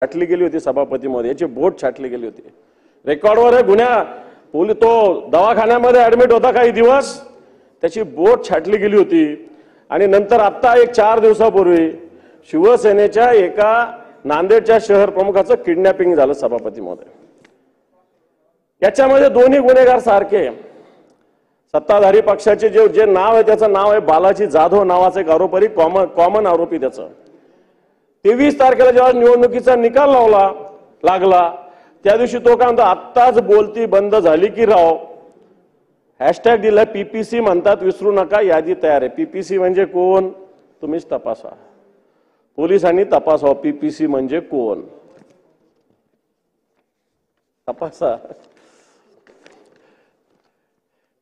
छाटली गेली होती सभापती महोदय, याची बोट छाटली गेली होती. रेकॉर्डवर आहे गुन्हा. तो दवाखान्यामध्ये ऍडमिट होता काही दिवस, त्याची बोट छाटली गेली होती. आणि नंतर आता एक 4 दिवसापूर्वी शिवसेनेच्या एका नांदेडच्या शहर प्रमुखाचं किडनॅपिंग झालं सभापती महोदय. याच्यामध्ये दोन्ही गुन्हेगार सारखे. सत्ताधारी पक्षाचे जे नाव आहे त्याचं नाव आहे बालाजी जाधव नावाचा एक आरोपी, कॉमन आरोपी त्याचं. 23 तारखेला जेव्हा निवडणुकीचा निकाल लागला त्या दिवशी तो काय म्हणतो, आत्ताच बोलती बंद झाली की राव. हॅशटॅग दिलाय पीपीसी म्हणतात, विसरू नका, यादी तयार आहे. पीपीसी म्हणजे कोण तुम्हीच तपासा, पोलिसांनी तपासावं पीपीसी म्हणजे कोण, तपासा.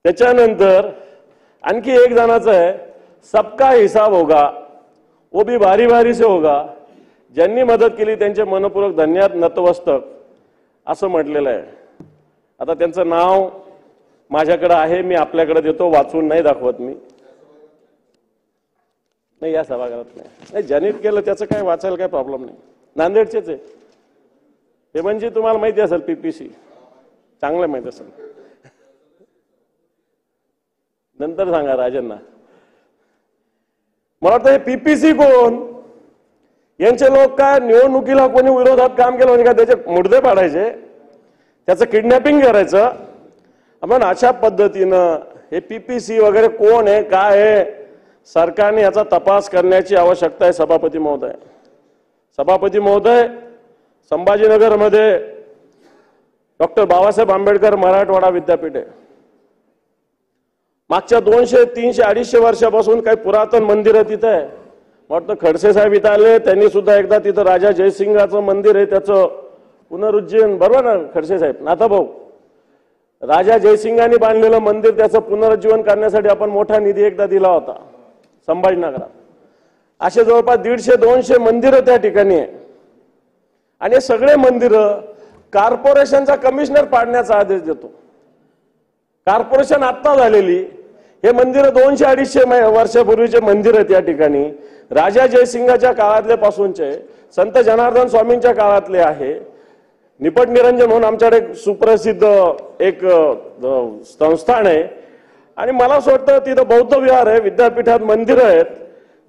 त्याच्यानंतर आणखी एक जणाचं आहे, सबका हिसाब होगा वो भी बारी बारी से होगा. ज्यांनी मदत केली त्यांचे मनपूर्वक धन्यवाद, नतमस्तक असं म्हटलेलं आहे. आता त्यांचं नाव माझ्याकडे आहे, मी आपल्याकडे देतो, वाचून नाही दाखवत मी. नाही या सभागृहात नाही, ज्यांनी केलं त्याचं काय वाचायला काय प्रॉब्लेम नाही. नांदेडचेच आहे हे, म्हणजे तुम्हाला माहिती असेल पीपीसी, चांगलं माहिती असेल. नंतर सांगा राजांना. मला वाटतं हे पीपीसी कोण, यांचे लोक काय निवडणुकीला कोणी विरोधात काम केलं म्हणजे काय त्याचे मुडदे पाडायचे, त्याचं किडनॅपिंग करायचं. आपण अशा पद्धतीनं हे पीपीसी वगैरे कोण आहे काय आहे, सरकारने याचा तपास करण्याची आवश्यकता आहे. सभापती महोदय, सभापती महोदय, संभाजीनगरमध्ये डॉक्टर बाबासाहेब आंबेडकर मराठवाडा विद्यापीठ आहे. मागच्या 200, 300, 250 वर्षापासून काही पुरातन मंदिर तिथं आहे. वाटतं खडसे साहेब इथं आले, त्यांनी सुद्धा एकदा तिथं राजा जयसिंगाचं मंदिर आहे त्याचं पुनरुज्जीवन, बरोबर ना खडसे साहेब, नाथाभाऊ, राजा जयसिंगांनी बांधलेलं मंदिर त्याचं पुनरुज्जीवन करण्यासाठी आपण मोठा निधी एकदा दिला होता संभाजीनगरात. असे जवळपास 150-200 मंदिरं त्या ठिकाणी आहे. आणि सगळे मंदिरं कॉर्पोरेशनचा कमिशनर पाडण्याचा आदेश देतो. कॉर्पोरेशन आत्ता झालेली हे मंदिरं 200-250 वर्षापूर्वीचे मंदिर आहेत या ठिकाणी. राजा जयसिंगाच्या काळातले पासूनचे, संत जनार्दन स्वामींच्या काळातले आहे. निपट निरंजन म्हणून आमच्याकडे सुप्रसिद्ध एक संस्थान आहे. आणि मला असं वाटतं तिथं बौद्ध विहार आहे, विद्यापीठात मंदिरं आहेत.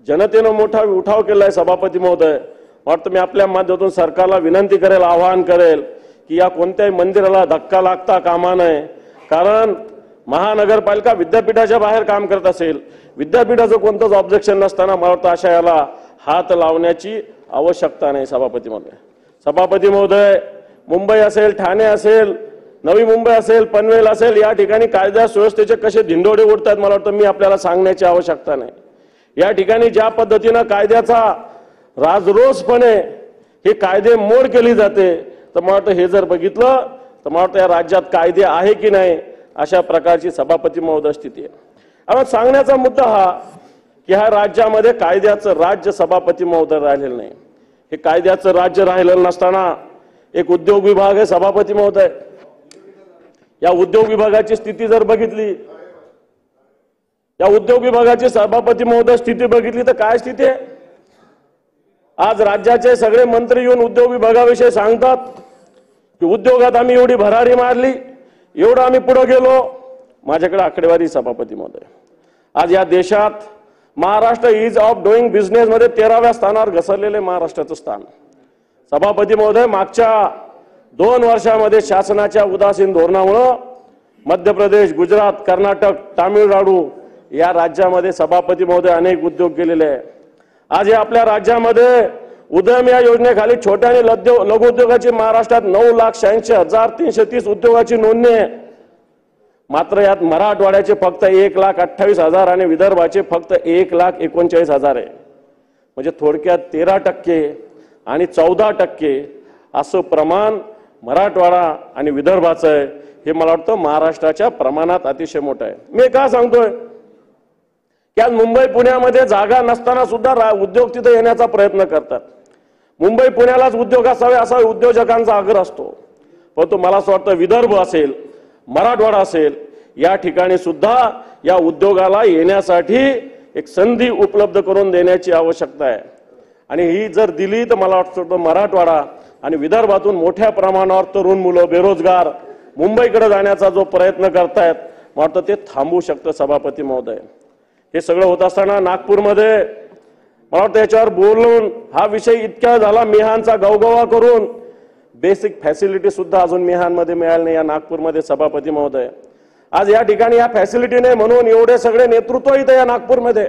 जनतेनं मोठा उठाव केलाय. सभापती महोदय, वाटतं मी आपल्या माध्यमातून सरकारला विनंती करेल, आवाहन करेल की या कोणत्याही मंदिराला धक्का लागता कामा नये. कारण महानगरपालिका विद्यापीठाच्या बाहेर काम करत असेल, विद्यापीठाचं कोणतंच ऑब्जेक्शन नसताना मला वाटतं अशा याला हात लावण्याची आवश्यकता नाही. सभापती महोदय, सभापती महोदय, मुंबई असेल, ठाणे असेल, नवी मुंबई असेल, पनवेल असेल, या ठिकाणी कायदा सुव्यवस्थेचे कसे धिंडोडे उडतात मला वाटतं मी आपल्याला सांगण्याची आवश्यकता नाही. या ठिकाणी ज्या पद्धतीनं कायद्याचा राजरोसपणे हे कायदे मोड केली जाते, तर मला वाटतं हे जर बघितलं तर मला वाटतं या राज्यात कायदे आहे की नाही अशा प्रकारची सभापती महोदय स्थिती आहे. आपण सांगण्याचा मुद्दा हा की ह्या राज्यामध्ये कायद्याचं राज्य सभापती महोदय राहिलेलं नाही. हे कायद्याचं राज्य राहिलेलं नसताना एक उद्योग विभाग आहे सभापती महोदय. या उद्योग विभागाची स्थिती जर बघितली, या उद्योग विभागाची सभापती महोदय स्थिती बघितली तर काय स्थिती आहे. आज राज्याचे सगळे मंत्री येऊन उद्योग विभागाविषयी सांगतात की उद्योगात आम्ही एवढी भरारी मारली, एवढं आम्ही पुढे गेलो. माझ्याकडे आकडेवारी सभापती महोदय, आज या देशात Maharashtra is of doing business मध्ये 13व्या स्थानावर घसरलेले महाराष्ट्राचं स्थान. सभापती महोदय, मागच्या 2 वर्षामध्ये शासनाच्या उदासीन धोरणामुळे मध्य प्रदेश, गुजरात, कर्नाटक, तामिळनाडू या राज्यामध्ये सभापती महोदय अनेक उद्योग केलेले आहे. आज या आपल्या राज्यामध्ये उद्यम या योजनेखाली छोट्या आणि लघु उद्योगाची महाराष्ट्रात 9,86,330 उद्योगाची नोंदणी आहे. मात्र यात मराठवाड्याचे फक्त 1,28,000 आणि विदर्भाचे फक्त 1,39,000 आहे. म्हणजे थोडक्यात 13% आणि 14% असं प्रमाण मराठवाडा आणि विदर्भाचं आहे. हे मला वाटतं महाराष्ट्राच्या प्रमाणात अतिशय मोठं आहे. मी का सांगतोय की आज मुंबई पुण्यामध्ये जागा नसताना सुद्धा उद्योग तिथे येण्याचा प्रयत्न करतात. मुंबई पुण्यालाच उद्योग असावे असा उद्योजकांचा आग्रह असतो. परंतु मला असं वाटतं विदर्भ असेल, मराठवाडा असेल, या ठिकाणी सुद्धा या उद्योगाला येण्यासाठी एक संधी उपलब्ध करून देण्याची आवश्यकता आहे. आणि ही जर दिली तर मला वाटतं मराठवाडा आणि विदर्भातून मोठ्या प्रमाणावर तरुण मुलं बेरोजगार मुंबईकडे जाण्याचा जो प्रयत्न करतायत मला वाटतं ते थांबू शकतं सभापती महोदय. हे सगळं होत असताना नागपूरमध्ये मला वाटतं याच्यावर बोलून हा विषय इतका झाला मिहानचा गवगवा करून बेसिक फॅसिलिटी सुद्धा अजून मिहानमध्ये मिळाली नाही या नागपूरमध्ये सभापती महोदय. आज या ठिकाणी या फॅसिलिटी नाही म्हणून एवढे सगळे नेतृत्व इथे या नागपूरमध्ये